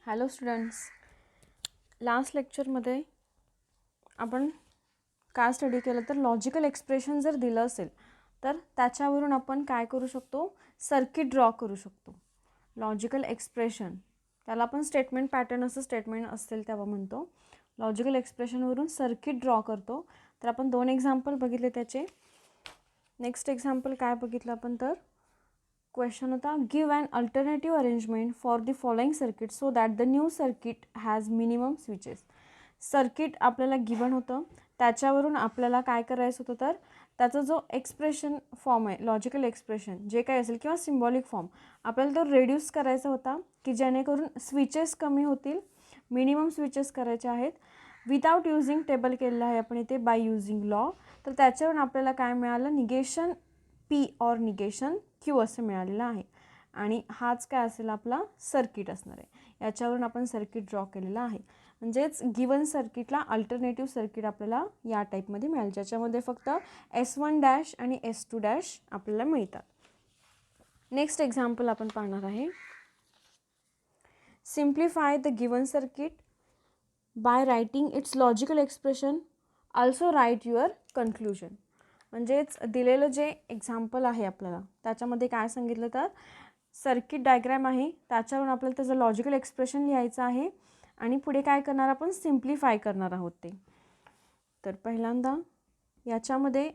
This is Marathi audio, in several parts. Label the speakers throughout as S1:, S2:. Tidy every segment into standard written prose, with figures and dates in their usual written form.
S1: हॅलो स्टुडंट्स, लास्ट लेक्चरमध्ये आपण काय स्टडी केलं तर लॉजिकल एक्सप्रेशन जर दिलं असेल तर त्याच्यावरून आपण काय करू शकतो, सर्किट ड्रॉ करू शकतो. लॉजिकल एक्सप्रेशन त्याला आपण स्टेटमेंट पॅटर्न असं स्टेटमेंट असेल तेव्हा म्हणतो. लॉजिकल एक्सप्रेशनवरून सर्किट ड्रॉ करतो. तर आपण 2 एक्झाम्पल बघितले त्याचे. नेक्स्ट एक्झाम्पल काय बघितलं आपण तर क्वेश्चन होता, give an alternative arrangement for the following circuit so that the new circuit has minimum switches. Circuit आपल्याला गिवन होतं, त्याच्यावरून आपल्याला काय करायचं होतं तर त्याचा जो एक्सप्रेशन फॉर्म आहे, लॉजिकल एक्सप्रेशन जे काही असेल किंवा सिम्बॉलिक फॉर्म, आपल्याला तो रेड्यूस करायचा होता की जेणेकरून स्विचेस कमी होतील, मिनिमम स्विचेस करायचे आहेत. विदाउट युजिंग टेबल केलेलं आहे आपण इथे, बाय युजिंग लॉ. तर त्याच्यावरून आपल्याला काय मिळालं, negation P or negation Q असं मिळालेलं आहे. आणि हाच काय असेल आपला सर्किट असणार आहे. याच्यावरून आपण सर्किट ड्रॉ केलेला आहे. म्हणजेच गिवन सर्किटला अल्टरनेटिव्ह सर्किट आपल्याला या टाईपमध्ये मिळालं, ज्याच्यामध्ये फक्त S1 आणि S2 आपल्याला मिळतात. नेक्स्ट एक्झाम्पल आपण पाहणार आहे, simplify the given circuit by writing its logical expression, also write your conclusion. म्हणजेच दिलेलं जे एक्झाम्पल आहे आपल्याला त्याच्यामध्ये काय सांगितलं तर सर्किट डायग्रॅम आहे, त्याच्यावरून आपल्याला त्याचं लॉजिकल एक्सप्रेशन लिहायचं आहे आणि पुढे काय करणार आपण, सिम्प्लिफाय करणार आहोत ते. तर पहिल्यांदा याच्यामध्ये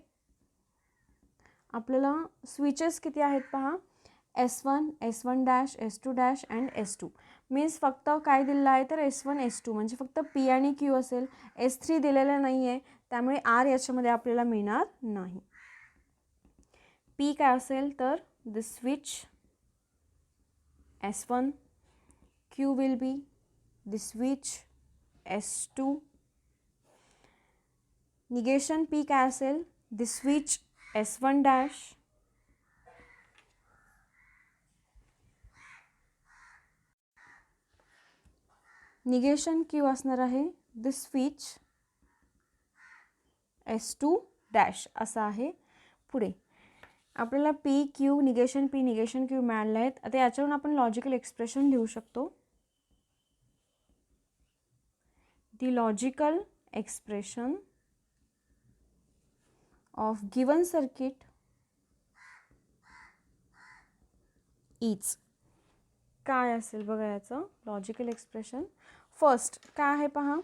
S1: आपल्याला स्विचेस किती आहेत पहा, S1, S1 S2 and S2. Means फक्त काय दिलेलं आहे तर S1 S2 म्हणजे फक्त P आणि Q असेल. S3 दिलेलं नाही आहे, त्यामुळे R याच्यामध्ये आपल्याला मिळणार नाही. P काय असेल तर the switch S1, Q will be the switch S2. Negation P काय असेल, the switch S1 negation Q असणार आहे द स्विच S2 असं आहे. पुढे आपल्याला P Q निगेशन Q मिळाले आहेत. आता याच्यावरून आपण लॉजिकल एक्सप्रेशन लिहू शकतो. The logical expression of given circuit is काय असेल बघा याचं लॉजिकल एक्सप्रेशन. फर्स्ट काय आहे पहा,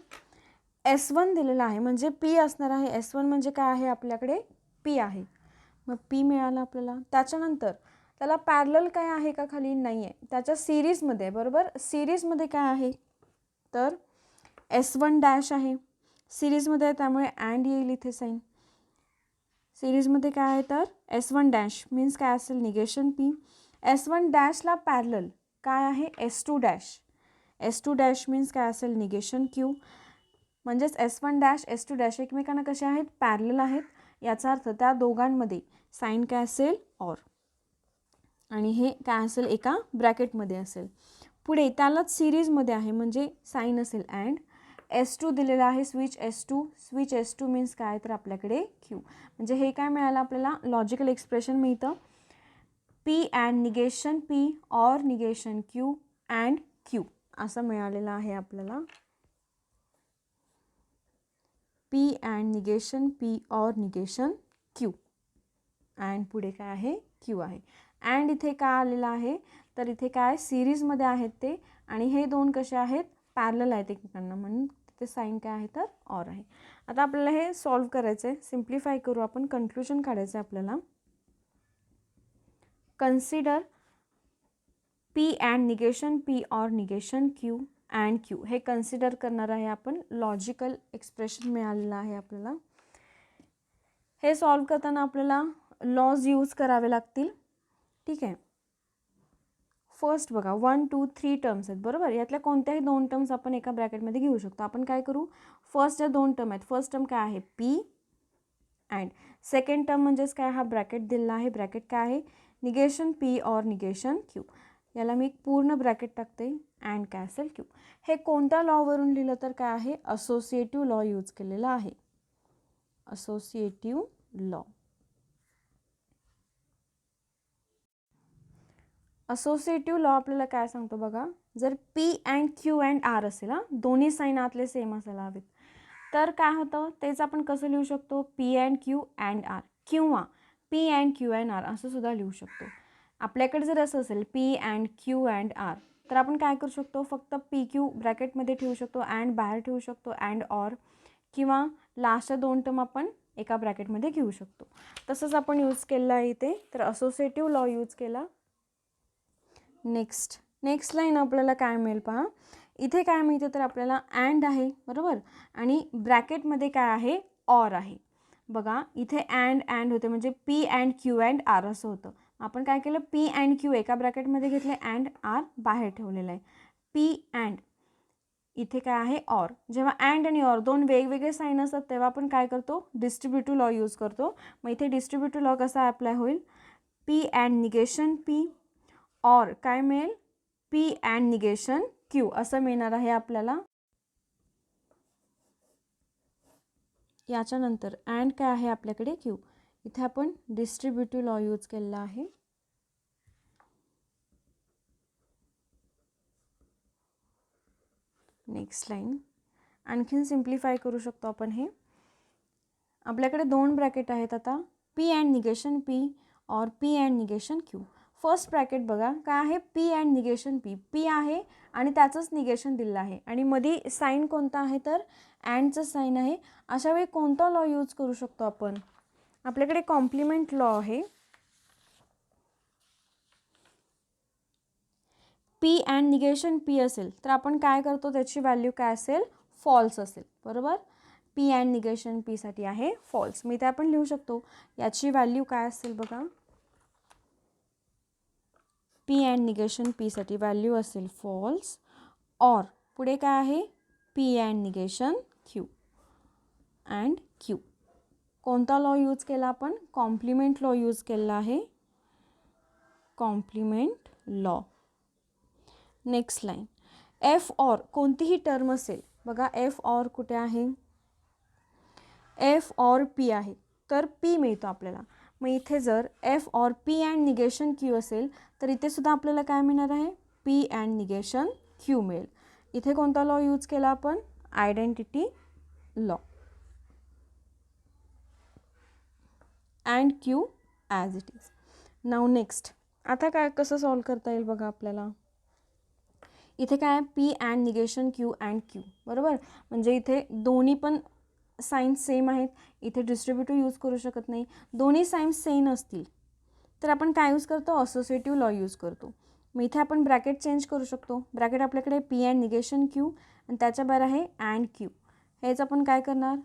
S1: S1 दिलेला आहे म्हणजे P असणार आहे. S1 म्हणजे काय आहे आपल्याकडे, P आहे. मग P मिळाला आपल्याला. त्याच्यानंतर त्याला पॅरलल काय आहे का खाली, नाही आहे, त्याच्या सिरीजमध्ये आहे. बरोबर, सिरीजमध्ये काय आहे तर S1 आहे, सिरीजमध्ये आहे त्यामुळे अँड येईल इथे साईन. सिरीजमध्ये काय आहे तर S1 मीन्स काय असेल, निगेशन P. S1 ला पॅरलल काय आहे, S2 S2 मीन्स काय असेल, निगेशन Q. म्हणजेच S1 S2 एकमेकांना कसे आहेत, पॅरलल आहेत. याचा अर्थ त्या दोघांमध्ये साईन काय असेल, ऑर, आणि हे काय असेल, एका ब्रॅकेटमध्ये असेल. पुढे त्यालाच सिरीजमध्ये आहे म्हणजे साईन असेल अँड. S2 दिलेला आहे, स्विच S2 मीन्स काय तर आपल्याकडे Q. म्हणजे हे काय मिळालं आपल्याला, लॉजिकल एक्सप्रेशन मिळतं, P and negation P or negation Q and Q असं मिळालेलं आहे आपल्याला. P and negation P or negation Q and पुढे काय आहे, Q आहे. अँड इथे काय आलेलं आहे तर इथे काय सिरीजमध्ये आहेत ते, आणि हे दोन कसे आहेत, पॅरलल आहेत एकमेकांना, म्हणून तिथे साईन काय आहे तर ऑर आहे. आता आपल्याला हे सॉल्व करायचं आहे, सिम्प्लिफाय करू आपण, कन्क्लुजन काढायचं आहे आपल्याला. Consider P and negation P or negation Q and Q. हे कन्सिडर करणार आहे आपण. लॉजिकल एक्सप्रेशन मिळालेलं आहे आपल्याला. हे सॉल्व करताना आपल्याला लॉज यूज करावे लागतील. ठीक आहे, फर्स्ट बघा 1 2 3 टर्म्स आहेत. बरोबर, यातल्या कोणत्याही 2 टर्म्स आपण एका ब्रॅकेटमध्ये घेऊ शकतो. आपण काय करू, फर्स्ट ज्या 2 टर्म आहेत, फर्स्ट टर्म काय आहे P अँड सेकंड टर्म म्हणजेच काय, हा ब्रॅकेट दिलेला आहे, ब्रॅकेट काय आहे, negation P or negation Q. याला मी पूर्ण ब्रॅकेट टाकते अँड काय असेल Q. हे कोणत्या लॉवरून लिहिलं तर काय आहे, असोसिएटिव्ह लॉ यूज केलेला आहे, असोसिएटिव्ह लॉ. असोसिएटिव्ह लॉ आपल्याला काय सांगतो बघा, जर P and Q and R असेल, दोन्ही साईन आतले सेम असायला हवेत, तर काय होतं तेच आपण कसं लिहू शकतो, P and Q and R किंवा P and Q and R असं सुद्धा लिहू शकतो. आपल्याकडे जर असं असेल P and Q and R, तर आपण काय करू शकतो, फक्त पी क्यू ब्रॅकेटमध्ये ठेवू शकतो, अँड बाहेर ठेवू शकतो, अँड ऑर, किंवा लास्टच्या 2 टर्म आपण एका ब्रॅकेटमध्ये घेऊ शकतो. तसंच आपण यूज केलं आहे इथे, तर असोसिएटिव्ह लॉ यूज केला. नेक्स्ट लाईन आपल्याला काय मिळेल पहा, इथे काय मिळते तर आपल्याला अँड आहे बरोबर, आणि ब्रॅकेटमध्ये काय आहे, ऑर आहे. बघा इथे अँड होते म्हणजे P and Q and R असं होतं. आपण काय केलं, पी अँड क्यू एका ब्रॅकेटमध्ये घेतले, अँड आर बाहेर ठेवलेलं आहे. पी अँड इथे काय आहे, ऑर. जेव्हा अँड आणि ऑर दोन वेगवेगळे साईन असतात तेव्हा आपण काय करतो, डिस्ट्रीब्युटिव्ह लॉ यूज करतो. मग इथे डिस्ट्रीब्युटिव्ह लॉ कसा अप्लाय होईल, P and negation P, or काय मिळेल, पी अँड निगेशन क्यू असं मिळणार आहे आपल्याला. याच्यानंतर अँड काय आहे आपल्याकडे, क्यू. इथे आपण डिस्ट्रीब्युटिव्ह लॉ यूज केलेला आहे. नेक्स्ट लाईन आणखीन सिम्प्लिफाय करू शकतो आपण. हे आपल्याकडे 2 ब्रॅकेट आहेत आता, पी अँड निगेशन पी और P and negation Q. First bracket बघा काय आहे, P and negation P, P आहे आणि त्याचंच निगेशन दिलं आहे, आणि मध्ये साईन कोणता आहे तर अँडचं साईन आहे. अशा वेळी कोणता लॉ यूज करू शकतो आपण, आपल्याकडे कॉम्प्लिमेंट लॉ आहे. पी अँड निगेशन पी असेल तर आपण काय करतो, त्याची व्हॅल्यू काय असेल, फॉल्स असेल बरोबर. पी अँड निगेशन पीसाठी आहे फॉल्स. मी ते आपण लिहू शकतो, याची व्हॅल्यू काय असेल बघा, पी अँड निगेशन पीसाठी व्हॅल्यू असेल फॉल्स. ऑर पुढे काय आहे, P and negation Q and Q. कोणता लॉ यूज केला आपण, कॉम्प्लिमेंट लॉ यूज केला आहे, complement law. Next line, F or कोणतीही टर्म असेल बघा, एफ ऑर कुठे आहे, एफ ऑर पी आहे तर पी मिळतो आपल्याला. मग इथे जर F or P and negation Q असेल तर इथे सुद्धा आपल्याला काय मिळणार आहे, पी अँड निगेशन क्यू मिळेल. इथे कोणता लॉ यूज केला आपण, identity law. And Q as it is. Now next, आता काय कसं सॉल्व करता येईल बघा आपल्याला. इथे काय, P and negation Q and Q बरोबर, म्हणजे इथे दोन्ही पण साईन्स सेम आहेत. इथे डिस्ट्रीब्युटिव्ह यूज करू शकत नाही. दोन्ही साईन्स सेम असतील तर आपण काय यूज करतो, असोसिएटिव्ह लॉ यूज करतो. मग इथे आपण ब्रॅकेट चेंज करू शकतो. ब्रॅकेट आपल्याकडे पी अँड निगेशन क्यू आणि त्याच्या बाहेर आहे अँड क्यू. हेच आपण काय करणार,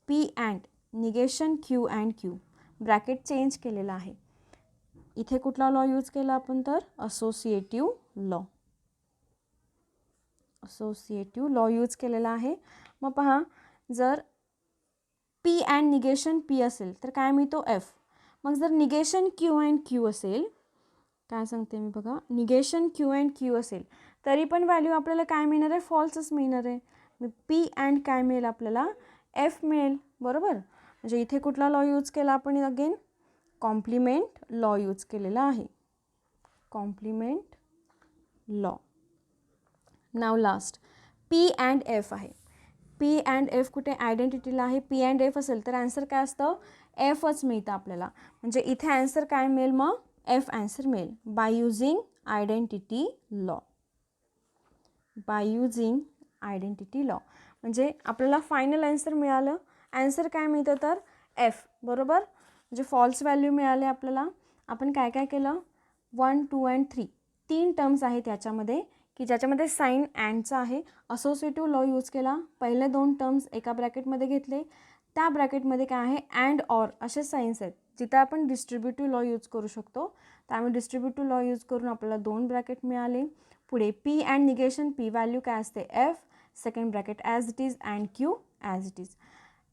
S1: P and negation Q and Q, bracket change केलेला आहे. इथे कुठला लॉ यूज केला आपण तर associative law. Associative law use केलेला आहे. मग पहा, जर पी अँड निगेशन पी असेल तर काय मिळतो, एफ. मग जर निगेशन क्यू अँड क्यू असेल, काय सांगते मी बघा, निगेशन क्यू अँड क्यू असेल तरी पण व्हॅल्यू आपल्याला काय मिळणार आहे, फॉल्सच मिळणार आहे. मग पी अँड काय मिळेल आपल्याला, एफ मिळेल बरोबर. म्हणजे इथे कुठला लॉ यूज केला आपण, अगेन कॉम्प्लिमेंट लॉ यूज केलेला आहे, कॉम्प्लिमेंट लॉ. नाव लास्ट, पी अँड एफ आहे. पी अँड एफ कुठे, आयडेंटिटीला आहे. पी अँड एफ असेल तर आन्सर काय असतं, एफच मिळतं आपल्याला. म्हणजे इथे आन्सर काय मिळेल, मग एफ आन्सर मिळेल by using identity law. By using identity law म्हणजे आपल्याला फायनल आन्सर मिळालं. आन्सर काय मिळतं तर एफ बरोबर. म्हणजे फॉल्स व्हॅल्यू मिळाले आपल्याला. आपण काय काय केलं, 1, 2 अँड 3 3 टर्म्स आहेत याच्यामध्ये की ज्याच्यामध्ये साईन अँडचा आहे. असोसिएटिव्ह लॉ यूज केला. पहिले 2 टर्म्स एका ब्रॅकेटमध्ये घेतले. त्या ब्रॅकेटमध्ये काय आहे, अँड ऑर असे साईन्स आहेत जिथं आपण डिस्ट्रीब्युटिव्ह लॉ यूज करू शकतो. त्यामुळे डिस्ट्रीब्युटिव्ह लॉ यूज करून आपल्याला 2 ब्रॅकेट मिळाले. पुढे P and negation P value काय असते, F. Second bracket as it is and Q as it is.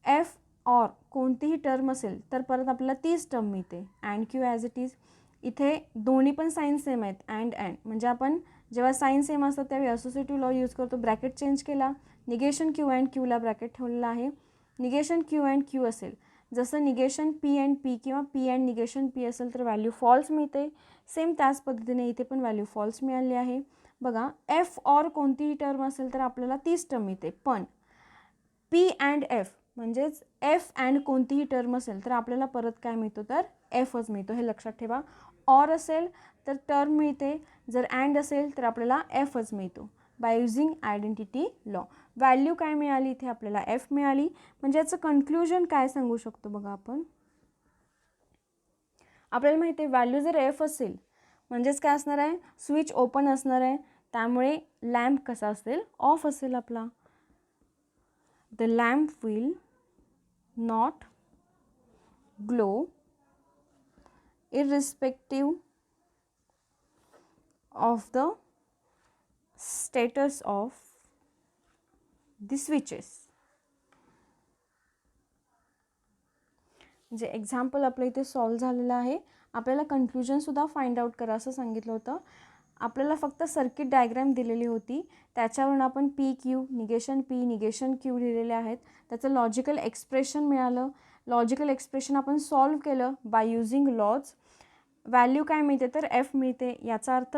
S1: F or कोणतीही टर्म असेल तर परत आपल्याला तीच टर्म मिळते, and Q as it is. इथे दोन्ही पण साईन सेम आहेत, अँड म्हणजे आपण जेव्हा साईन सेम असतात त्यावेळी असोसिएटिव्ह लॉ यूज करतो. ब्रॅकेट चेंज केला, निगेशन क्यू अँड क्यूला ब्रॅकेट ठेवलेला आहे. निगेशन क्यू अँड क्यू असेल जसं निगेशन पी अँड पी किंवा पी अँड निगेशन पी असेल तर व्हॅल्यू फॉल्स मिळते. सेम त्याच पद्धतीने इथे पण व्हॅल्यू फॉल्स मिळाली आहे. बघा एफ ऑर कोणतीही टर्म असेल तर आपल्याला तीच टर्म मिळते, पण पी अँड एफ म्हणजेच एफ अँड कोणतीही टर्म असेल तर आपल्याला परत काय मिळतो, तर एफच मिळतो. हे लक्षात ठेवा. ऑर असेल तर टर्म मिळते, जर अँड असेल तर आपल्याला एफच मिळतो. By using identity law value काय मिळाली, इथे आपल्याला एफ मिळाली. म्हणजे याचं कन्क्ल्युजन काय सांगू शकतो बघा आपण. आपल्याला माहिती आहे व्हॅल्यू जर एफ असेल म्हणजेच काय असणार आहे, स्विच ओपन असणार आहे, त्यामुळे लॅम्प कसा असेल, ऑफ असेल आपला. The lamp will not glow irrespective of the status of the switches. म्हणजे एक्झाम्पल आपलं इथे सॉल्व झालेलं आहे. आपल्याला कन्क्ल्युजनसुद्धा फाइंड आउट करा असं सांगितलं होतं. आपल्याला फक्त सर्किट डायग्रॅम दिलेली होती, त्याच्यावरून आपण पी क्यू निगेशन क्यू लिहिलेले आहेत. त्याचं लॉजिकल एक्सप्रेशन मिळालं. लॉजिकल एक्सप्रेशन आपण सॉल्व केलं बाय युझिंग लॉज. व्हॅल्यू काय मिळते, तर एफ मिळते. याचा अर्थ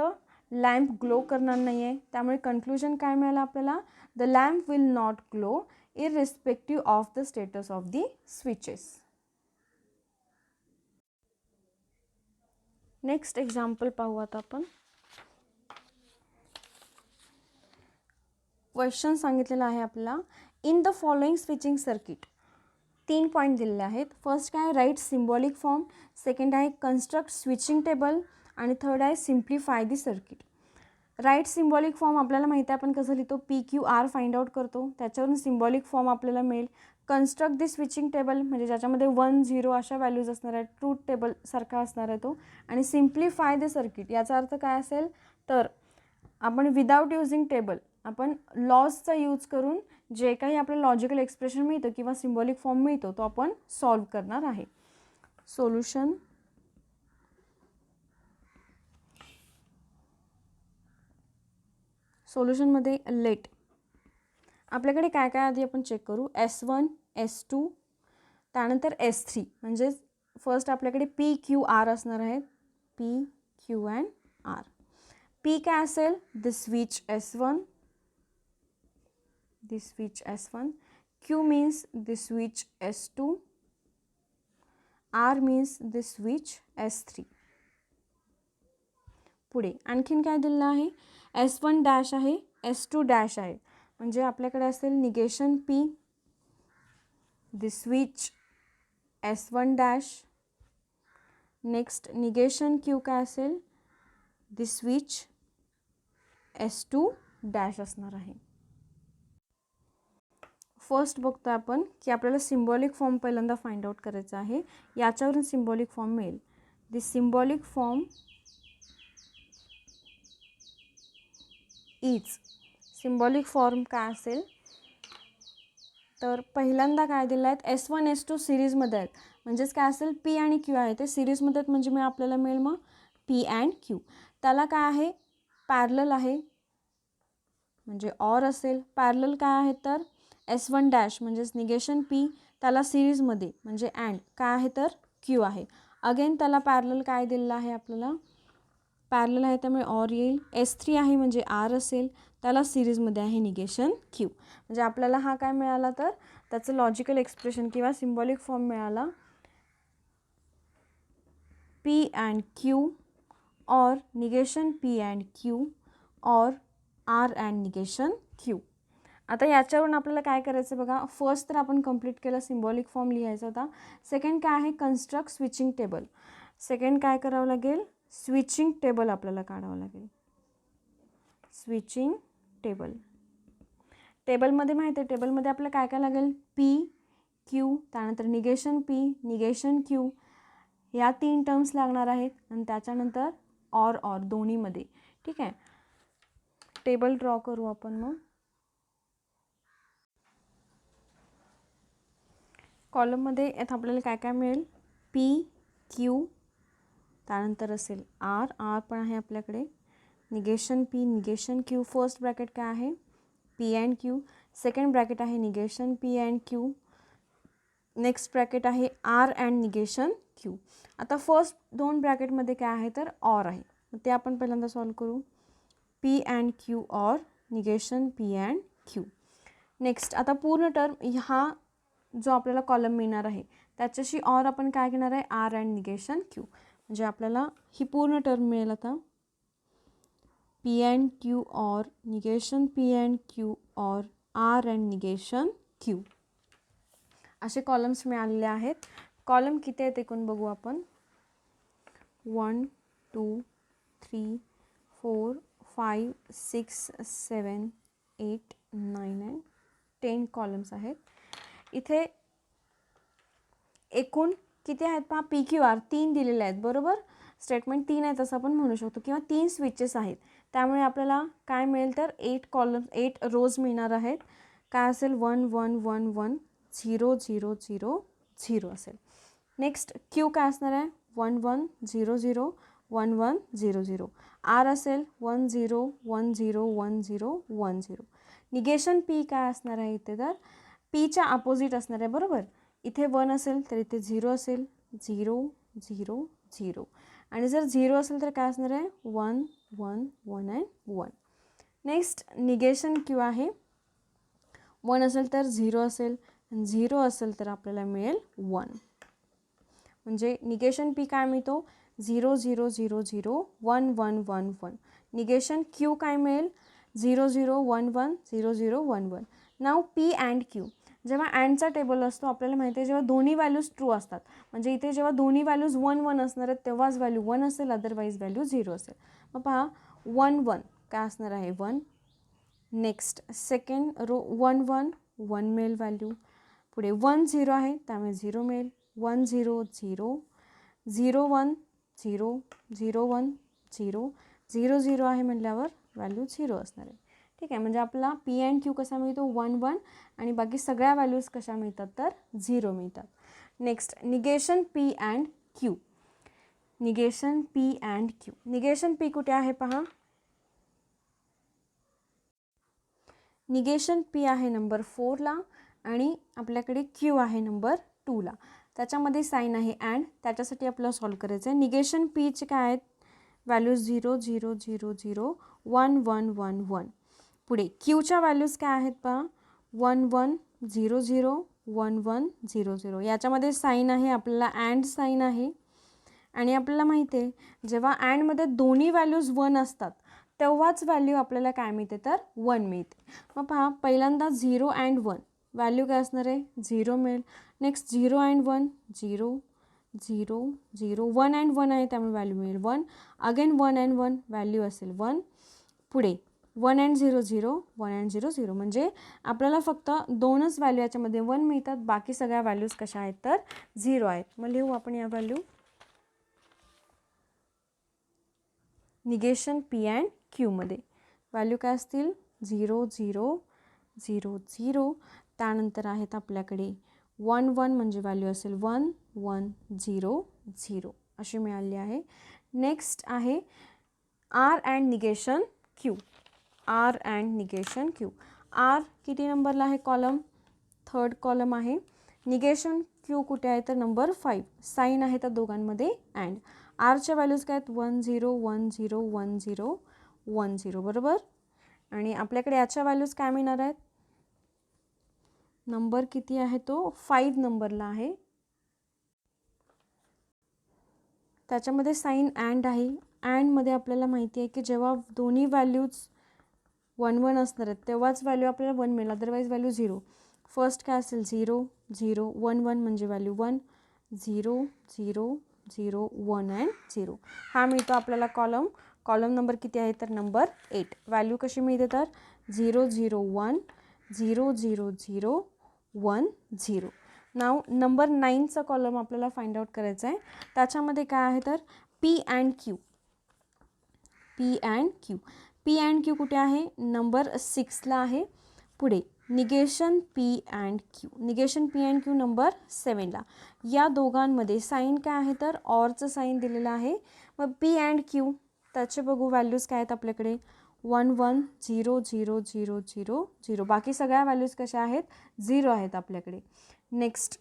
S1: लॅम्प ग्लो करणार नाही आहे, त्यामुळे कन्क्ल्युजन काय मिळालं आपल्याला, the lamp will not glow irrespective of the status of the switches. Next example पाहू आता आपण. क्वेश्चन सांगितलेला आहे आपल्याला, in the following switching circuit 3 point दिलेले आहेत. फर्स्ट काय, राईट सिम्बॉलिक फॉर्म. सेकंड आहे कन्स्ट्रक्ट स्विचिंग टेबल. आणि थर्ड आहे simplify the circuit. Write symbolic form आपल्याला माहिती आहे आपण कसं लिहितो, P Q R find out करतो, त्याच्यावरून सिम्बॉलिक फॉर्म आपल्याला मिळेल. कन्स्ट्रक्ट दी स्विचिंग टेबल म्हणजे ज्याच्यामध्ये 1 0 अशा व्हॅल्यूज असणार आहेत, ट्रूथ टेबल सारखा असणार आहे तो. आणि सिम्प्लिफाय द सर्किट याचा अर्थ काय असेल, तर आपण विदाउट युझिंग टेबल आपण लॉजचा यूज करून जे काही आपलं लॉजिकल एक्सप्रेशन मिळतं किंवा सिम्बॉलिक फॉर्म मिळतो तो आपण सॉल्व करणार आहे. सोल्युशन. सोल्युशनमध्ये लेट आपल्याकडे काय काय आधी आपण चेक करू. S1 S2 त्यानंतर S3 म्हणजे फर्स्ट आपल्याकडे पी क्यू आर असणार आहेत. P Q and R. P काय असेल, the switch S1, the switch S1, Q means the switch S2, R means the switch S3. पुढे आणखीन काय दिलेलं आहे, S1 डॅश आहे, S2 डॅश आहे, म्हणजे आपल्याकडे असेल negation P, the switch S1 dash. Next negation Q काय असेल, the switch S2 डॅश असणार आहे. फर्स्ट बघतो आपण की आपल्याला सिम्बॉलिक फॉर्म पहिल्यांदा फाइंड आउट करायचा आहे. याच्यावरून सिम्बॉलिक फॉर्म मिळेल. The symbolic form is. Symbolic form काय असेल, तर पहिल्यांदा काय दिलं आहे, S1 S2 सिरीजमध्ये आहेत, म्हणजेच काय असेल P आणि Q आहे ते सिरीजमध्ये आहेत, म्हणजे आपल्याला मिळेल मग P अँड Q. त्याला काय आहे, पॅरलल आहे, म्हणजे ऑर असेल. पॅरलल काय आहे, तर S1 डॅश म्हणजेच निगेशन P, त्याला सिरीजमध्ये म्हणजे अँड काय आहे, तर Q आहे. अगेन त्याला पॅरलल काय दिलेलं आहे, आपल्याला पॅरलल आहे त्यामुळे ऑर येईल. S3 आहे म्हणजे R असेल, त्याला सिरीजमध्ये आहे निगेशन Q. म्हणजे आपल्याला हा काय मिळाला, तर त्याचं लॉजिकल एक्सप्रेशन किंवा सिम्बॉलिक फॉर्म मिळाला, P अँड Q और निगेशन P अँड Q और R अँड निगेशन Q. आता याच्यावरून आपल्याला काय करायचं बघा. फर्स्ट तर आपण कंप्लीट केलं, सिम्बॉलिक फॉर्म लिहायचा होता. सेकंड काय आहे, कन्स्ट्रक्ट स्विचिंग टेबल. सेकंड काय करावं लागेल, स्विचिंग टेबल आपल्याला काढावं लागेल. Switching table. टेबलमध्ये माहिती आहे, टेबलमध्ये आपल्याला काय काय लागेल, P Q त्यानंतर निगेशन P निगेशन Q या 3 टर्म्स लागणार आहेत, आणि त्याच्यानंतर ऑर दोन्हीमध्ये. ठीक आहे, टेबल ड्रॉ करू आपण. मग कॉलममध्ये यात आपल्याला काय काय मिळेल, P Q त्यानंतर असेल R पण आहे आपल्याकडे, negation P negation Q. First bracket काय आहे, P and Q. Second bracket आहे negation P and Q. Next bracket आहे आर अँड निगेशन क्यू. आता फर्स्ट दोन ब्रॅकेटमध्ये काय आहे तर ऑर आहे, ते आपण पहिल्यांदा सॉल्व करू. P and Q or negation P and Q. Next आता पूर्ण टर्म हा जो आपल्याला कॉलम मिळणार आहे त्याच्याशी ऑर आपण काय घेणार आहे आर अँड निगेशन क्यू. म्हणजे आपल्याला ही पूर्ण टर्म मिळेल आता P and Q or negation P and Q or R and negation Q. असे कॉलम्स मिळालेले आहेत. कॉलम किती आहेत एकूण बघू आपण. 1 2 3 4 5 6 7 8 9 and 10 कॉलम्स आहेत. इथे एकूण किती आहेत पहा. पी क्यू आर 3 दिलेले आहेत बरोबर. स्टेटमेंट 3 आहेत असं आपण म्हणू शकतो किंवा 3 स्विचेस आहेत. त्यामुळे आपल्याला काय मिळेल तर 8 कॉलम्स 8 रोज मिळणार आहेत. काय असेल 1 1 1 1 0 0 0 0 असेल. नेक्स्ट क्यू काय असणार आहे 1 1 0 0 1 1 0 0. आर असेल 1 0 1 0 1 0 1 0. निगेशन पी काय असणार आहे इथे तर पीच्या अपोजिट असणार आहे बरोबर. इथे 1 असेल तर इथे 0 असेल 0 0 0. आणि जर 0 असेल तर काय असणार आहे 1 1 1 अँड 1. नेक्स्ट निगेशन क्यू आहे 1 असेल तर 0 असेल 0 असेल तर आपल्याला मिळेल 1. म्हणजे निगेशन पी काय मिळतो 0 0 0 0 1 1 1 1. निगेशन क्यू काय मिळेल 0 0 1 1 0 0 1 1. नाव पी अँड क्यू जेव्हा अँडचा टेबल असतो आपल्याला माहिती आहे जेव्हा दोन्ही व्हॅल्यूज ट्रू असतात म्हणजे इथे जेव्हा दोन्ही व्हॅल्यूज 1 1 असणार आहेत तेव्हाच व्हॅल्यू 1 असेल अदरवाईज व्हॅल्यू 0 असेल. मग पहा 1 1 काय असणार आहे 1. नेक्स्ट सेकंड रो 1 1 1 मिळेल व्हॅल्यू. पुढे 1 0 आहे त्यामुळे 0 मिळेल. 1 0 0 0 1 0 0 1 0 0 0 आहे म्हटल्यावर व्हॅल्यू 0 असणार आहे. ठीक आहे. म्हणजे आपला पी अँड क्यू कसा मिळतो 1 1 आणि बाकी सगळ्या व्हॅल्यूज कशा मिळतात तर 0 मिळतात. Next negation P and Q. Negation P and Q. Negation P कुठे आहे पहा. निगेशन पी आहे नंबर 4ला आणि आपल्याकडे क्यू आहे नंबर 2ला. त्याच्यामध्ये साईन आहे अँड त्याच्यासाठी आपल्याला सॉल्व करायचं आहे. निगेशन पीचे काय आहेत व्हॅल्यूज 0 0 0 0 1 1 1 1. पुढे क्यूच्या व्हॅल्यूज काय आहेत पहा 1 1 0 0 1 1 0 0. याच्यामध्ये साईन आहे आपल्याला अँड साईन आहे आणि आपल्याला माहिती आहे जेव्हा अँडमध्ये दोन्ही व्हॅल्यूज 1 असतात तेव्हाच व्हॅल्यू आपल्याला काय मिळते तर 1 मिळते. मग पहा पहिल्यांदा 0 अँड 1 व्हॅल्यू काय असणार आहे 0 मिळेल. नेक्स्ट 0 अँड 1 0 0 0 1 अँड 1 आहे त्यामुळे व्हॅल्यू मिळेल 1. अगेन 1 अँड 1 व्हॅल्यू असेल 1. पुढे 1 अँड 0 0 1 अँड 0 0. म्हणजे आपल्याला फक्त दोनच व्हॅल्यू याच्यामध्ये 1 मिळतात बाकी सगळ्या व्हॅल्यूज कशा आहेत तर 0 आहेत. मग लिहू आपण या व्हॅल्यू निगेशन पी अँड क्यूमध्ये व्हॅल्यू काय असतील 0 0 0 0. त्यानंतर आहेत आपल्याकडे 1 1 म्हणजे व्हॅल्यू असेल 1 1 0 0 अशी मिळाली आहे. नेक्स्ट आहे R and negation Q. R and negation Q. R किती नंबरला आहे कॉलम 3rd कॉलम आहे. निगेशन क्यू कुठे आहे तर नंबर 5. साईन आहे तर दोघांमध्ये अँड. आरच्या व्हॅल्यूज काय आहेत 1 0 1 0 1 0 1 0 बरोबर. आणि आपल्याकडे याच्या व्हॅल्यूज काय मिळणार आहेत नंबर किती आहे तो 5 नंबरला आहे. त्याच्यामध्ये साईन अँड आहे. अँडमध्ये आपल्याला माहिती आहे की जेव्हा दोन्ही व्हॅल्यूज 1 1 असणार आहेत तेव्हाच व्हॅल्यू आपल्याला 1 मिळेल अदरवाईज व्हॅल्यू 0. फर्स्ट काय असेल 0 0 1 1 म्हणजे व्हॅल्यू 1 0 0 0 1 अँड 0. हा मिळतो आपल्याला कॉलम. कॉलम नंबर किती आहे तर नंबर 8. व्हॅल्यू कशी मिळते तर 0 0 1 0 0 0 1 0. नाव नंबर 9चा कॉलम आपल्याला फाइंड आउट करायचा आहे. त्याच्यामध्ये काय आहे तर P and Q. P and Q. P and Q कुठे आहे नंबर 6ला आहे. पुढे negation P and Q. Negation P and Q number 7ला. या दोघांमध्ये साईन काय आहे तर ऑरचं साईन दिलेलं आहे. मग पी अँड क्यू त्याचे बघू व्हॅल्यूज काय आहेत आपल्याकडे 1 1 0 0 0 0 0. बाकी सगळ्या व्हॅल्यूज कशा आहेत 0 आहेत आपल्याकडे. नेक्स्ट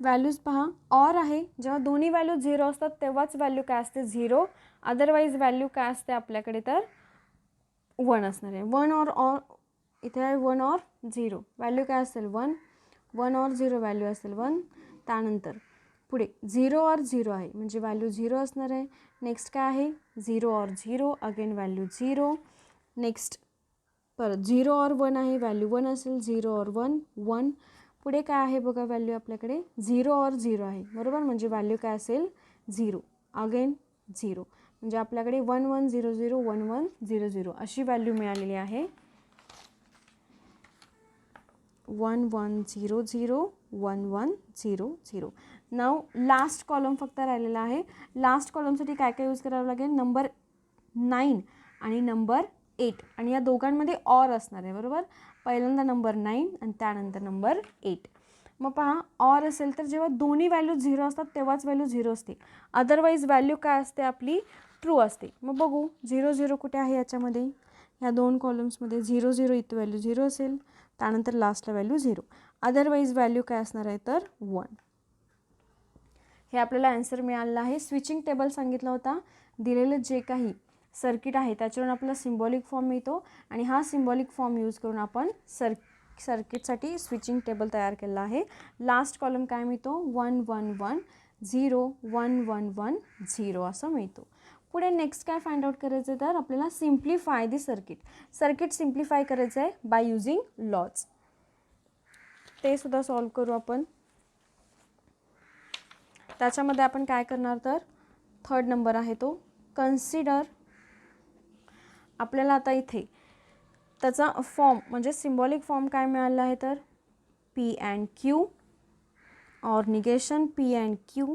S1: व्हॅल्यूज पहा, ऑर आहे, जेव्हा दोन्ही व्हॅल्यू 0 असतात तेव्हाच व्हॅल्यू काय असते 0, अदरवाईज व्हॅल्यू काय असते आपल्याकडे तर 1 असणार आहे. 1 ऑर इथे आहे 1 ऑर 0, व्हॅल्यू काय असेल 1, 1 ऑर 0 व्हॅल्यू असेल 1. त्यानंतर पुढे 0 ऑर 0 आहे म्हणजे व्हॅल्यू 0 असणार आहे. नेक्स्ट काय आहे 0 ऑर 0, अगेन व्हॅल्यू 0. नेक्स्ट परत 0 ऑर 1 आहे, व्हॅल्यू 1 असेल. 0 ऑर 1, 1. पुढे काय आहे बघा व्हॅल्यू आपल्याकडे 0 ऑर 0 आहे, बरोबर, म्हणजे व्हॅल्यू काय असेल 0, अगेन 0. म्हणजे आपल्याकडे 1 1 0 0 1 1 0 0 अशी व्हॅल्यू मिळालेली आहे. 1 1 0 0 1 1 0 0. नाव लास्ट कॉलम फक्त राहिलेला आहे. लास्ट कॉलमसाठी काय काय यूज करावं लागेल, नंबर 9 आणि नंबर 8, आणि या दोघांमध्ये ऑर असणार आहे, बरोबर. पहिल्यांदा नंबर 9 आणि त्यानंतर नंबर 8. मग पहा, ऑर असेल तर जेव्हा दोन्ही व्हॅल्यू 0 असतात तेव्हाच व्हॅल्यू 0 असते, अदरवाईज व्हॅल्यू काय असते आपली ट्रू असते. मग बघू 0 0 कुठे आहे याच्यामध्ये, ह्या दोन कॉलम्समध्ये 0 0 इथं व्हॅल्यू 0 असेल, त्यानंतर लास्टला व्हॅल्यू 0, अदरवाईज व्हॅल्यू काय असणार आहे तर 1. हे आपल्याला आन्सर मिळालेलं आहे. स्विचिंग टेबल सांगितला होता, दिलेलं जे काही सर्किट आहे त्याच्यावरून आपल्याला सिम्बॉलिक फॉर्म मिळतो आणि हा सिम्बॉलिक फॉर्म यूज करून आपण सर्किटसाठी स्विचिंग टेबल तयार केलेला आहे. लास्ट कॉलम काय मिळतो 1 1 1 0 1 1 1 0 असं मिळतो. पुढे नेक्स्ट काय फाइंड आउट करायचं तर आपल्याला सिम्प्लिफाय दी सर्किट सिम्प्लिफाय करायचं आहे बाय युझिंग लॉज. ते सुद्धा सॉल्व करू आपण. त्याच्यामध्ये आपण काय करणार तर थर्ड नंबर आहे तो कन्सिडर. आपल्याला आता इथे त्याचा फॉर्म म्हणजे सिम्बॉलिक फॉर्म काय मिळाला आहे तर पी अँड क्यू और negation P and Q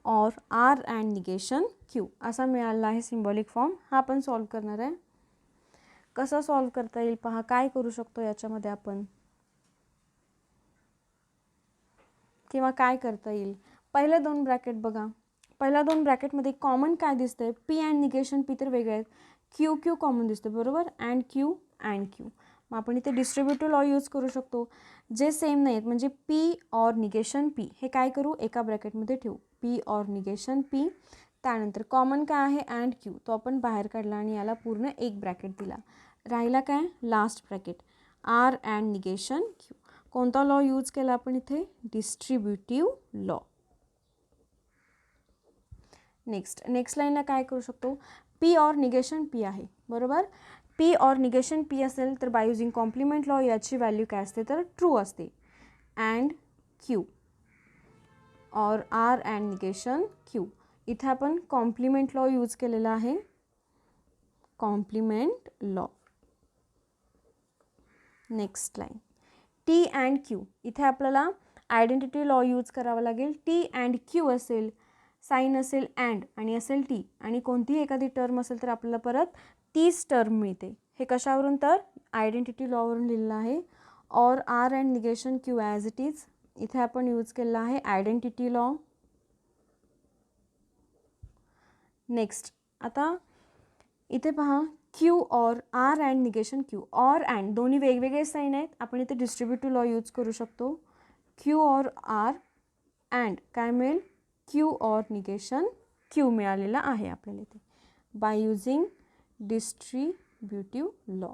S1: or R and negation Q असा मिळाला आहे सिम्बॉलिक फॉर्म. हा आपण सॉल्व करणार आहे. कसं सॉल्व करता येईल पहा, काय करू शकतो याच्यामध्ये आपण किंवा काय करता येईल. पहिले दोन ब्रॅकेट बघा, पहिल्या दोन ब्रॅकेटमध्ये कॉमन काय दिसतंय, पी अँड निगेशन पी तर वेगळे आहेत, क्यू क्यू कॉमन दिसते, बरोबर, अँड क्यू अँड क्यू. मग आपण इथे डिस्ट्रीब्युटिव्ह लॉ यूज करू शकतो. जे सेम नाही आहेत म्हणजे पी ऑर निगेशन पी हे काय करू एका ब्रॅकेटमध्ये ठेवू, पी ऑर निगेशन पी. त्यानंतर कॉमन काय आहे अँड क्यू, तो आपण बाहेर काढला आणि याला पूर्ण एक ब्रॅकेट दिला. राहिला काय last bracket R and negation Q. कोणता लॉ यूज केला आपण इथे, डिस्ट्रीब्युटिव्ह लॉ. नेक्स्ट लाईनला काय करू शकतो, पी ऑर निगेशन पी आहे, बरोबर. पी ऑर निगेशन पी असेल तर बाय युझिंग कॉम्प्लिमेंट लॉ याची व्हॅल्यू काय असते तर ट्रू असते. And Q or R and negation Q, इथे आपण कॉम्प्लिमेंट लॉ यूज केलेला आहे, complement law. Next line T and Q, इथे आपल्याला आयडेंटिटी लॉ यूज करावा लागेल. टी अँड क्यू असेल, साईन असेल अँड आणि असेल टी आणि कोणतीही एखादी टर्म असेल तर आपल्याला परत तीच टर्म मिळते. हे कशावरून तर आयडेंटिटी लॉवरून लिहिलेलं आहे. Or R and negation Q as it is, इथे आपण यूज केलेला आहे आयडेंटिटी लॉ. नेक्स्ट आता इथे पहा Q or R and negation Q, और अँड दोन्ही वेगवेगळे साईन आहेत, आपण इथे डिस्ट्रीब्युटिव्ह लॉ यूज करू शकतो. क्यू और आर अँड काय मिळेल क्यू और निगेशन क्यू मिळालेला आहे आपल्याला इथे बाय युझिंग डिस्ट्रीब्युटिव्ह लॉ.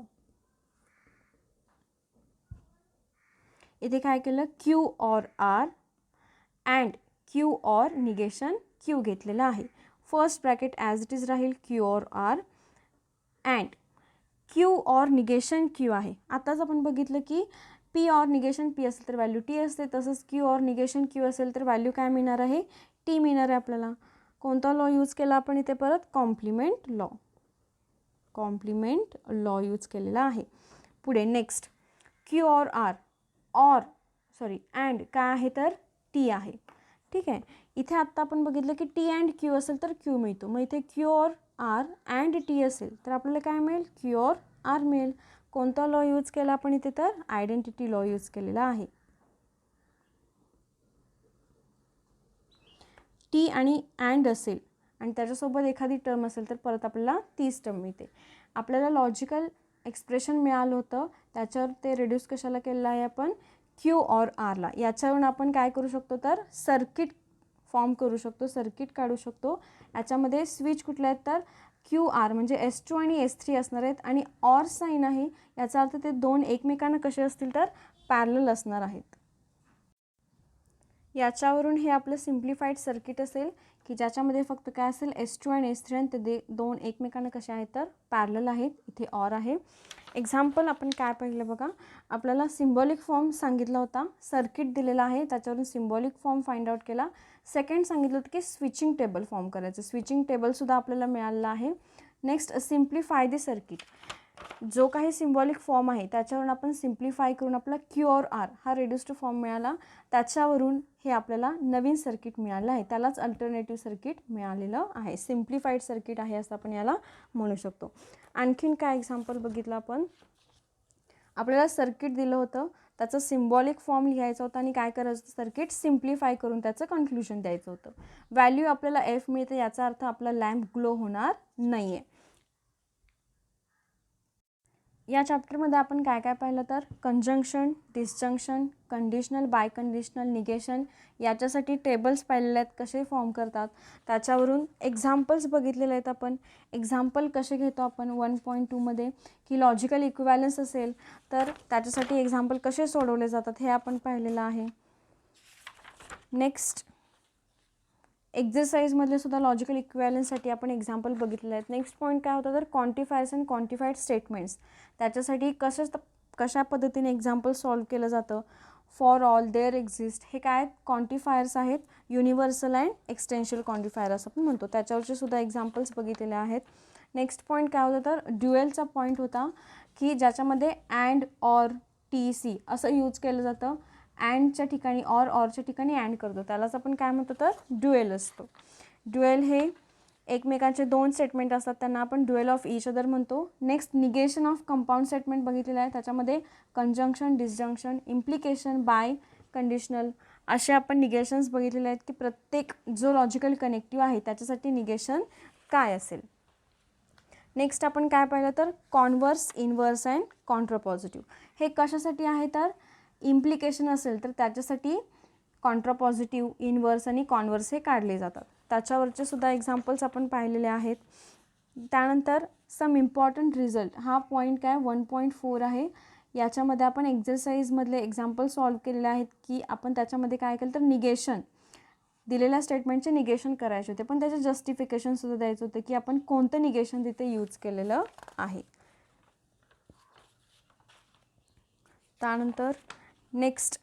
S1: इथे काय केलं Q or R and Q और निगेशन क्यू घेतलेला आहे. First bracket as it is राहील Q or R and Q और निगेशन क्यू आहे. आताच आपण बघितलं की पी और निगेशन पी असेल तर व्हॅल्यू टी असते, तसंच क्यू और निगेशन क्यू असेल तर व्हॅल्यू काय मिळणार आहे टी मिळणार आहे आपल्याला. कोणता लॉ यूज केला आपण इथे परत complement law, complement law use केलेला आहे. पुढे next Q or R and काय आहे तर टी आहे, ठीक आहे. इथे आत्ता आपण बघितलं की टी अँड क्यू असेल तर क्यू मिळतो, मग इथे Q or R and T असेल तर आपल्याला काय मिळेल क्यू और आर मिळेल. कोणता लॉ यूज केला आपण इथे तर आयडेंटिटी लॉ यूज केलेला आहे. टी आणि अँड असेल आणि त्याच्यासोबत एखादी टर्म असेल तर परत आपल्याला तीच टर्म मिळते. आपल्याला लॉजिकल एक्सप्रेशन मिळालं होतं त्याच्यावर ते रिड्यूस कशाला केलेलं आहे आपण क्यू और आरला. याच्यावरून आपण काय करू शकतो तर सर्किट फॉर्म करू शकतो, सर्किट काढू शकतो. याच्यामध्ये स्विच कुठले आहेत तर क्यू आर म्हणजे S2 आणि S3 असणार आहेत आणि ऑर साईन आहे, याचा अर्थ ते दोन एकमेकांना कसे असतील तर पॅरलल असणार आहेत. याच्यावरून हे आपलं सिम्प्लिफाईड सर्किट असेल की ज्याच्यामध्ये फक्त काय असेल S2 आणि S3 आणि ते दोन एकमेकांना कसे आहेत तर पॅरलल आहेत. इथे ऑर आहे. एक्झाम्पल आपण काय पाहिलं बघा, आपल्याला सिम्बॉलिक फॉर्म सांगितला होता, सर्किट दिलेला आहे त्याच्यावरून सिम्बॉलिक फॉर्म फाइंड आउट केला. सेकंड सांगितलं होतं की स्विचिंग टेबल फॉर्म करायचं, स्विचिंग टेबलसुद्धा आपल्याला मिळालेलं आहे. नेक्स्ट सिम्प्लिफाय द सर्किट, जो काही सिम्बॉलिक फॉर्म आहे त्याच्यावरून आपण सिम्प्लिफाय करून आपला क्यू और आर हा रेड्युस्ड फॉर्म मिळाला, त्याच्यावरून हे आपल्याला नवीन सर्किट मिळालं आहे, त्यालाच अल्टरनेटिव्ह सर्किट मिळालेलं आहे. सिम्प्लिफाईड सर्किट आहे असं आपण याला म्हणू शकतो. आणखीन काय एक्झाम्पल बघितलं आपण, आपल्याला सर्किट दिलं होतं, त्याचं सिम्बॉलिक फॉर्म लिहायचं होतं आणि काय करायचं होतं सर्किट सिम्प्लिफाय करून त्याचं कन्क्ल्युजन द्यायचं होतं. व्हॅल्यू आपल्याला F मिळते, याचा अर्थ आपला लॅम्प ग्लो होणार नाही आहे. या चॅप्टरमध्ये आपण काय काय पाहिलं तर conjunction, disjunction, conditional, biconditional, negation याच्यासाठी टेबल्स पाहिलेले आहेत, कसे फॉर्म करतात. त्याच्यावरून एक्झाम्पल्स बघितलेले आहेत. आपण एक्झाम्पल कसे घेतो आपण 1.2मध्ये की लॉजिकल इक्विवॅलन्स असेल तर त्याच्यासाठी एक्झाम्पल कसे सोडवले जातात हे आपण पाहिलेलं आहे. नेक्स्ट एक्झरसाइजमधले सुद्धा लॉजिकल इक्विवॅलन्ससाठी आपण एक्झाम्पल बघितलेले आहेत. नेक्स्ट पॉईंट काय होतं तर क्वांटिफायर्स अँड क्वांटिफाईड स्टेटमेंट्स, त्याच्यासाठी कशा पद्धतीने एक्झाम्पल सॉल्व केलं जातं. फॉर ऑल, देअर एक्झिस्ट, हे काय आहेत क्वांटिफायर्स आहेत, युनिव्हर्सल अँड एक्सटेन्शियल क्वांटिफायर असं आपण म्हणतो, त्याच्यावरचे सुद्धा एक्झाम्पल्स बघितलेले आहेत. नेक्स्ट पॉईंट काय होतं तर ड्युएलचा पॉईंट होता की ज्याच्यामध्ये अँड, ऑर, TC असं यूज केलं जातं. अँडच्या ठिकाणी ऑरच्या ठिकाणी अँड करतो, त्यालाच आपण काय म्हणतो तर ड्युएल असतो. ड्युएल हे एकमेकांचे दोन स्टेटमेंट असतात, त्यांना आपण ड्युएल ऑफ ईच अदर म्हणतो. Next negation of compound statement बघितलेलं आहे, त्याच्यामध्ये conjunction, disjunction, implication, biconditional असे आपण निगेशन्स बघितलेले आहेत की प्रत्येक जो लॉजिकल कनेक्टिव्ह आहे त्याच्यासाठी निगेशन काय असेल. नेक्स्ट आपण काय पाहिलं तर कॉन्व्हर्स, इनव्हर्स अँड कॉन्ट्रापॉझिटिव्ह, हे कशासाठी आहे तर इम्प्लिकेशन असेल तर त्याच्यासाठी कॉन्ट्रापॉझिटिव्ह, इनव्हर्स आणि कॉन्व्हर्स हे काढले जातात, त्याच्यावरचे सुद्धा एक्झाम्पल्स आपण पाहिलेले आहेत. त्यानंतर सम इम्पॉर्टंट रिझल्ट, हा पॉईंट काय 1.4 आहे. याच्यामध्ये आपण एक्झरसाइजमधले एक्झाम्पल सॉल्व केलेले आहेत की आपण त्याच्यामध्ये काय केलं तर निगेशन, दिलेल्या स्टेटमेंटचे निगेशन करायचे होते, पण त्याचे जस्टिफिकेशनसुद्धा द्यायचं होतं की आपण कोणतं निगेशन तिथे यूज केलेलं आहे. त्यानंतर नेक्स्ट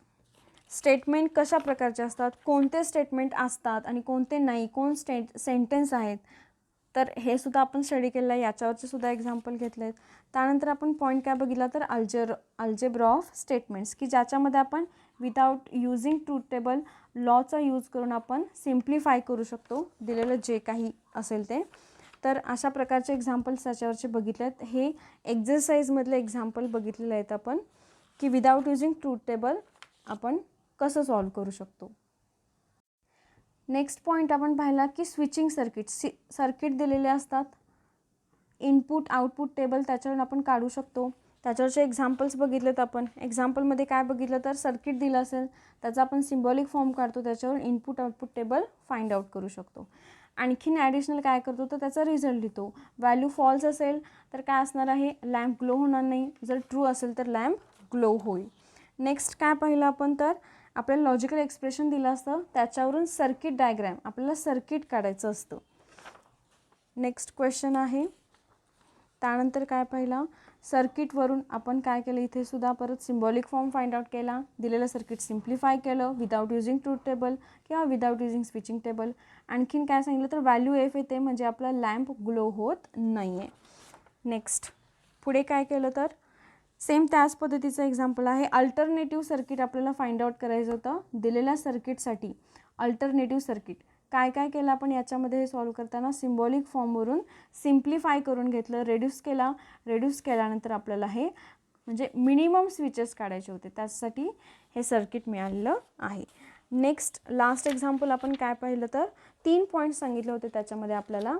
S1: स्टेटमेंट कशा प्रकारचे असतात, कोणते स्टेटमेंट असतात आणि कोणते नाही, कोण सेंटेन्स आहेत, तर हे सुद्धा आपण स्टडी केलेलं आहे, याच्यावरचे सुद्धा एक्झाम्पल घेतले आहेत. त्यानंतर आपण पॉईंट काय बघितला तर अल्जेब्रा ऑफ स्टेटमेंट्स, की ज्याच्यामध्ये आपण विदाउट युजिंग ट्रूथ टेबल लॉचा यूज करून आपण सिम्प्लिफाय करू शकतो दिलेलं जे काही असेल ते. तर अशा प्रकारचे एक्झाम्पल्स त्याच्यावरचे बघितले आहेत. हे एक्झरसाइजमधले एक्झाम्पल बघितलेले आहेत आपण की विदाउट युजिंग ट्रूथ टेबल आपण कसं सॉल्व करू शकतो. नेक्स्ट पॉईंट आपण पाहिला की स्विचिंग सर्किट, सर्किट दिलेले असतात, इनपुट आउटपुट टेबल त्याच्यावरून आपण काढू शकतो, त्याच्यावरचे एक्झाम्पल्स बघितलेत आपण. एक्झाम्पलमध्ये काय बघितलं तर सर्किट दिलं असेल त्याचा आपण सिम्बॉलिक फॉर्म काढतो, त्याच्यावर input output table find out करू शकतो. आणखीन ॲडिशनल काय करतो तर त्याचा रिझल्ट लिहितो. व्हॅल्यू फॉल्स असेल तर काय असणार आहे, लॅम्प ग्लो होणार नाही, जर ट्रू असेल तर लॅम्प ग्लो होईल. नेक्स्ट काय पाहिलं आपण तर आपल्याला लॉजिकल एक्सप्रेशन दिलं असतं, त्याच्यावरून सर्किट डायग्रॅम, आपल्याला सर्किट काढायचं असतं. नेक्स्ट क्वेश्चन आहे. त्यानंतर काय पाहिलं, सर्किटवरून आपण काय केलं, इथे सुद्धा परत सिम्बॉलिक फॉर्म फाइंड आउट केला, दिलेलं सर्किट सिम्प्लिफाय केलं विदाउट युजिंग ट्रूथ टेबल किंवा विदाउट युजिंग स्विचिंग टेबल. आणखीन काय सांगितलं तर व्हॅल्यू F येते म्हणजे आपला लॅम्प ग्लो होत नाही आहे. नेक्स्ट पुढे काय केलं तर सेम त्याच पद्धतीचं एक्झाम्पल आहे. अल्टरनेटिव्ह सर्किट आपल्याला फाइंड आउट करायचं होतं, दिलेल्या सर्किटसाठी अल्टरनेटिव्ह सर्किट काय काय केलं आपण याच्यामध्ये हे सॉल्व करताना सिम्बॉलिक फॉर्मवरून सिम्प्लिफाय करून घेतलं, रेड्यूस केल्यानंतर आपल्याला हे म्हणजे मिनिमम स्विचेस काढायचे होते, त्यासाठी हे सर्किट मिळालेलं आहे. नेक्स्ट लास्ट एक्झाम्पल आपण काय पाहिलं तर 3 पॉईंट्स सांगितले होते, त्याच्यामध्ये आपल्याला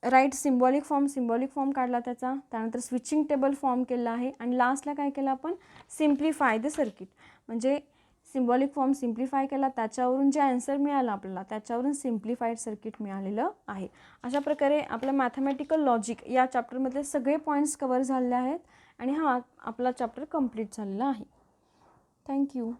S1: राईट सिम्बॉलिक फॉर्म काढला त्याचा, त्यानंतर स्विचिंग टेबल फॉर्म केला आहे आणि लास्टला काय केलं आपण, सिम्प्लिफाय द सर्किट. म्हणजे सिम्बॉलिक फॉर्म सिम्प्लिफाय केला, त्याच्यावरून जे आन्सर मिळालं आपल्याला त्याच्यावरून सिम्प्लिफाईड सर्किट मिळालेलं आहे. अशा प्रकारे आपलं मॅथमॅटिकल लॉजिक या चॅप्टरमधले सगळे पॉईंट्स कवर झालेले आहेत आणि हा आपला चॅप्टर कंप्लीट झालेला आहे. थँक्यू.